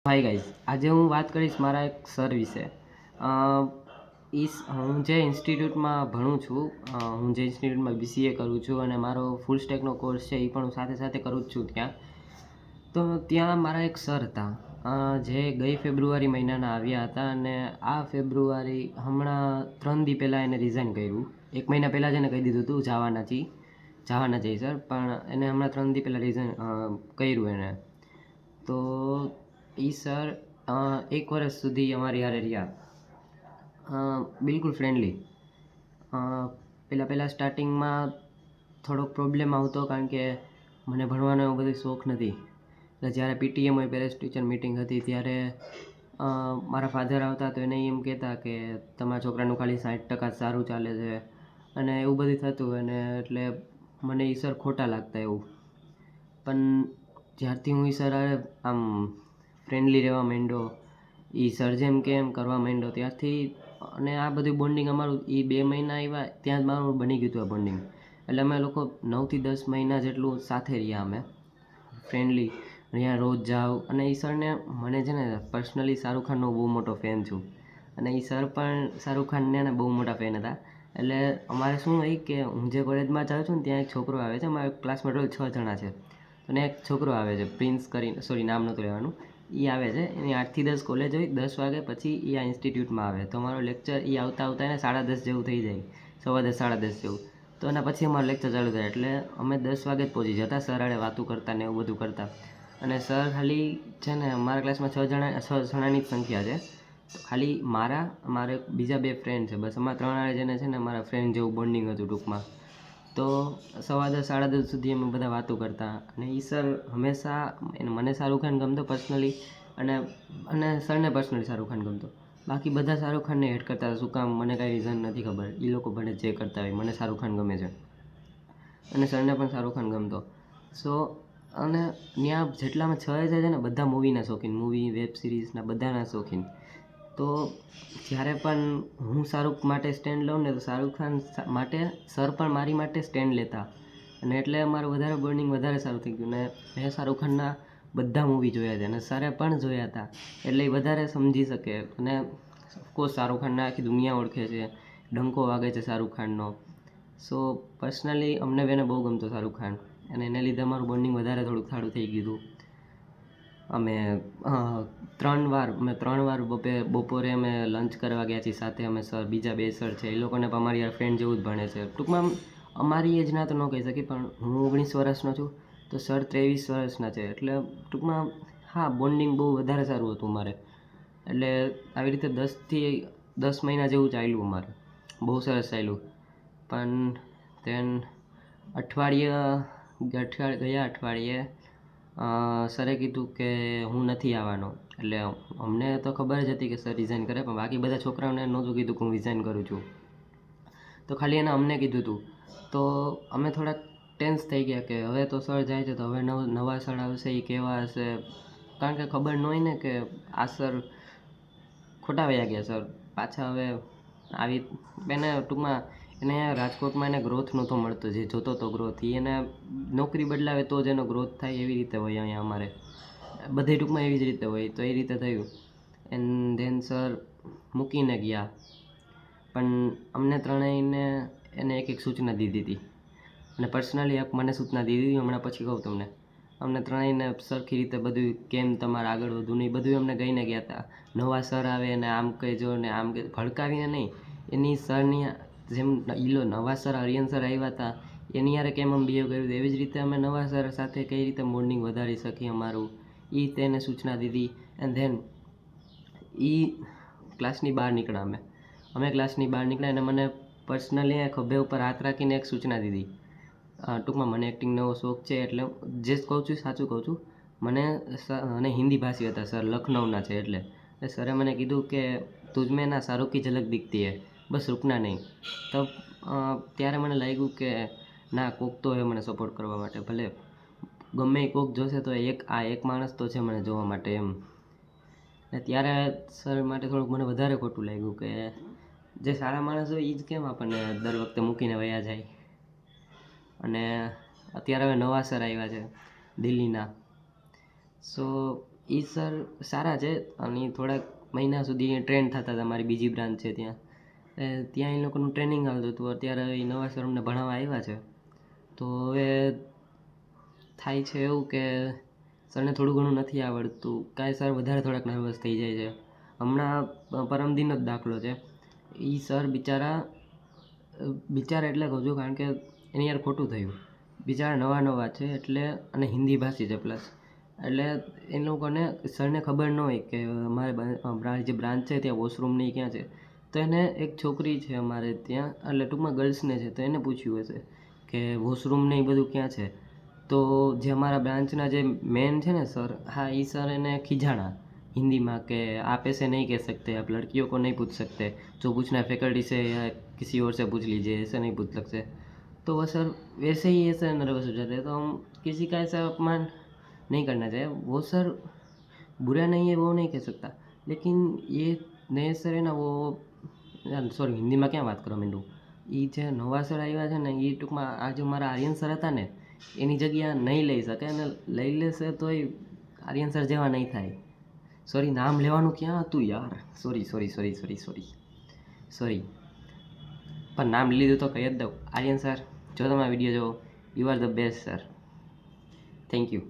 Hi guys, આજે હું વાત કરીશ મારા એક સર વિશે. હું જે ઇન્સ્ટિટ્યૂટમાં ભણું છું, હું જે ઇન્સ્ટિટ્યૂટમાં BCA કરું છું અને મારો ફૂલ સ્ટેકનો કોર્સ છે એ પણ હું સાથે સાથે કરું જ છું ત્યાં. તો ત્યાં મારા એક સર હતા, જે ગઈ ફેબ્રુઆરી મહિનાના આવ્યા હતા અને આ ફેબ્રુઆરી હમણાં 3 દી પહેલાં એને રિઝાઇન કર્યું. 1 મહિના પહેલાં જ એને કહી દીધું હતું જવાના જઈ સર, પણ એને હમણાં 3 દી પહેલાં રિઝાઇન કર્યું એને. તો એ સર 1 વર્ષ સુધી અમારી હારે રહ્યા, બિલકુલ ફ્રેન્ડલી. પહેલાં સ્ટાર્ટિંગમાં થોડોક પ્રોબ્લેમ આવતો, કારણ કે મને ભણવાનો એવો બધો શોખ નથી. એટલે જ્યારે PTM હોય, પેરેન્ટ્સ ટીચર મીટિંગ હતી, ત્યારે મારા ફાધર આવતા તો એને એમ કહેતા કે તમારા છોકરાનું ખાલી 60% સારું ચાલે છે અને એવું બધું થતું. અને એટલે મને એ સર ખોટા લાગતા એવું. પણ જ્યારથી હું એ સર આમ ફ્રેન્ડલી રહેવા માંડ્યો, એ સર જેમ કે એમ કરવા માંડ્યો ત્યારથી, અને આ બધું બોન્ડિંગ અમારું એ 2 મહિના આવ્યા ત્યાં જ મારું બની ગયું હતું આ બોન્ડિંગ. એટલે અમે લોકો 9 થી 10 મહિના જેટલું સાથે રહ્યા, અમે ફ્રેન્ડલી અહીંયા રોજ જાઓ. અને એ સરને મને છે ને પર્સનલી શાહરુખ ખાનનો બહુ મોટો ફેન છું, અને એ સર પણ શાહરુખ ખાનને બહુ મોટા ફેન હતા. એટલે અમારે શું હોય કે હું જે કોલેજમાં જાઉં છું ને ત્યાં એક છોકરો આવે છે, અમારા ક્લાસમાં ટોટલ 6 જણા છે, અને એક છોકરો આવે છે પ્રિન્સ કરીને, સોરી નામ નહોતું લેવાનું, એ આવે છે. એની 8 થી 10 કોલેજ હોય, 10 વાગે પછી એ આ ઇન્સ્ટિટ્યૂટમાં આવે. તો અમારો લેક્ચર એ આવતા એને 10:30 જેવું થઈ જાય, 10:15 10:30 જેવું. તો એના પછી અમારો લેક્ચર ચાલુ થાય, એટલે અમે 10 વાગે જ પહોંચી જતા. સર આડે વાતું કરતા ને એવું બધું કરતા. અને સર ખાલી છે ને અમારા ક્લાસમાં 6 જણાની જ સંખ્યા છે. તો ખાલી મારે બીજા 2 ફ્રેન્ડ છે, બસ અમારા 3 આડે જેને છે ને મારા ફ્રેન્ડ જેવું બોન્ડિંગ હતું ટૂંકમાં. તો 10:15 10:30 સુધી અમે બધા વાતો કરતા. અને એ સર હંમેશા મને શાહરુખ ખાન ગમતો પર્સનલી, અને સરને પર્સનલી શાહરુખ ખાન ગમતો. બાકી બધા શાહરુખ ખાનને હેટ કરતા હતા. શું કામ મને કાંઈ રીઝન નથી ખબર, એ લોકો ભલે જે કરતા હોય, મને શાહરુખ ખાન ગમે છે અને સરને પણ શાહરુખ ખાન ગમતો. સો અને ત્યાં જેટલામાં 6 છે ને બધા મૂવીના શોખીન, મૂવી વેબ સિરીઝના બધાના શોખીન. તો જ્યારે પણ હું શાહરુખ માટે સ્ટેન્ડ લઉં ને, તો શાહરુખ ખાન માટે સર પણ મારી માટે સ્ટેન્ડ લેતા. અને એટલે અમારું વધારે બોન્ડિંગ વધારે સારું થઈ ગયું. ને મેં શાહરુખ ખાનના બધા મૂવી જોયા છે અને સરે પણ જોયા હતા, એટલે એ વધારે સમજી શકે. અને ઓફકોર્સ શાહરુખ ખાનને આખી દુનિયા ઓળખે છે, ડંકો વાગે છે શાહરુખ ખાનનો. સો પર્સનલી અમને બેને બહુ ગમતો શાહરુખ ખાન, અને એને લીધે અમારું બોન્ડિંગ વધારે થોડુંક સારું થઈ ગયું હતું. અમે 3 વાર બપોરે અમે લંચ કરવા ગયા છીએ સાથે. અમે સર, બીજા 2 સર છે, એ લોકોને પણ અમારી યાર ફ્રેન્ડ જેવું જ ભણે છે. ટૂંકમાં અમારી એજના તો ન કહી શકી, પણ હું 19 વર્ષનો છું, તો સર 23 વર્ષના છે. એટલે ટૂંકમાં હા, બોન્ડિંગ બહુ વધારે સારું હતું મારે. એટલે આવી રીતે 10 થી 10 મહિના જેવું ચાલ્યું અમારે, બહુ સરસ ચાલ્યું. પણ ધેન ગયા અઠવાડિયે સરે કીધું કે હું નથી આવવાનો. એટલે અમને તો ખબર જ હતી કે સર રિઝાઇન કરે, પણ બાકી બધા છોકરાઓને નહોતું કીધું કે હું રિઝાઇન કરું છું. તો ખાલી એને અમને કીધું હતું. તો અમે થોડાક ટેન્સ થઈ ગયા કે હવે તો સર જાય છે, તો હવે નવા સર આવશે, એ કેવા હશે. કારણ કે ખબર ન હોય ને કે આ સર ખોટા વયા ગયા. સર પાછા હવે આવી એને ટૂંકમાં એને રાજકોટમાં એને ગ્રોથ નહોતો મળતો, જે જોતો હતો ગ્રોથ, એને નોકરી બદલાવે તો જ એનો ગ્રોથ થાય, એવી રીતે હોય અહીંયા અમારે બધે ટૂંકમાં એવી જ રીતે હોય. તો એ રીતે થયું. એન્ડ ધેન સર મૂકીને ગયા. પણ અમને ત્રણેયને એને એક સૂચના દીધી હતી, અને પર્સનલી મને સૂચના દીધી હતી. હમણાં પછી કહું તમને. અમને ત્રણેયને સરખી રીતે બધું કેમ તમારે આગળ વધવું નહીં, બધું અમને કહીને ગયા હતા. નવા સર આવે અને આમ કહેજો ને આમ કે, ભડકાવીને નહીં. એની સરની જેમ નવા સર આર્યન સર આવ્યા હતા, એની યારે કેમ અમે બિહેવ કર્યું, એવી જ રીતે અમે નવા સર સાથે કઈ રીતે બોન્ડિંગ વધારી શકીએ અમારું, એ તેને સૂચના દીધી. એન્ડ ધેન એ ક્લાસની બહાર નીકળ્યા. અમે ક્લાસની બહાર નીકળ્યા અને મને પર્સનલી ખભે ઉપર હાથ રાખીને એક સૂચના દીધી. ટૂંકમાં મને એક્ટિંગનો શોખ છે, એટલે જે કહું છું સાચું કહું છું. અને હિન્દી ભાષી હતા સર, લખનઉના છે. એટલે સરે મને કીધું કે તુજ મેં ના શાહરુખ કી ઝલક દિખતી હૈ, બસ રૂકના નહીં. તો ત્યારે મને લાગ્યું કે ના, કોક તો એ મને સપોર્ટ કરવા માટે, ભલે ગમે એ કોક જોશે તો એક માણસ તો છે મને જોવા માટે એમ. ને ત્યારે સર માટે થોડુંક મને વધારે ખોટું લાગ્યું કે જે સારા માણસ હોય એ જ કેમ આપણને દર વખતે મૂકીને વયા જાય. અને અત્યારે હવે નવા સર આવ્યા છે દિલ્હીના. સો એ સર સારા છે અને થોડાક મહિના સુધી ટ્રેન થતા હતા. મારી બીજી બ્રાન્ચ છે ત્યાં, ત્યાં એ લોકોનું ટ્રેનિંગ આવતું હતું. અત્યારે એ નવા સર અમને ભણાવવા આવ્યા છે. તો હવે થાય છે એવું કે સરને થોડું ઘણું નથી આવડતું, કાંઈ સર વધારે થોડાક નર્વસ થઈ જાય છે. હમણાં પરમદિનનો જ દાખલો છે. એ સર બિચારા એટલે કહું છું કારણ કે એની યાર ખોટું થયું. બિચારા નવા નવા છે એટલે, અને હિન્દી ભાષી છે પ્લસ, એટલે એ લોકોને સરને ખબર ન હોય કે અમારે જે બ્રાન્ચ છે ત્યાં વોશરૂમ નહીં ક્યાં છે. તો એને એક છોકરી છે અમારે ત્યાં, એટલે ટૂંકમાં ગર્લ્સને છે, તો એને પૂછ્યું હશે કે વોશરૂમ ને એ બધું ક્યાં છે. તો જે અમારા બ્રાન્ચના જે મેન છે ને સર, હા એ સર એને ખીજાણા हिंदी में कि आप ऐसे नहीं कह सकते, आप लड़कियों को नहीं पूछ सकते, जो पूछना है फैकल्टी से या किसी और से पूछ लीजिए, ऐसे नहीं पूछ सकते. तो वह सर वैसे ही ऐसे नर्वस हो जाते हैं. तो हम किसी का ऐसा अपमान नहीं करना चाहिए. वो सर बुरा नहीं है वो नहीं कह सकता, लेकिन ये नए सर है ना वो, सॉरी हिंदी में क्या बात करो માંડું, એ જે નવા સર આવ્યા છે ને એ ટૂંકમાં આ જે મારા આર્યન સર હતા ને એની જગ્યા નહીં લઈ શકે, અને લઈ લેશે તોય આર્યન સર જેવા નહીં થાય. સોરી, નામ લેવાનું ક્યાં હતું યાર, સોરી પણ નામ લીધું તો કહી જ દઉં. આર્યન સર, જો તમે આ વિડીયો જો, you are the best sir. Thank you.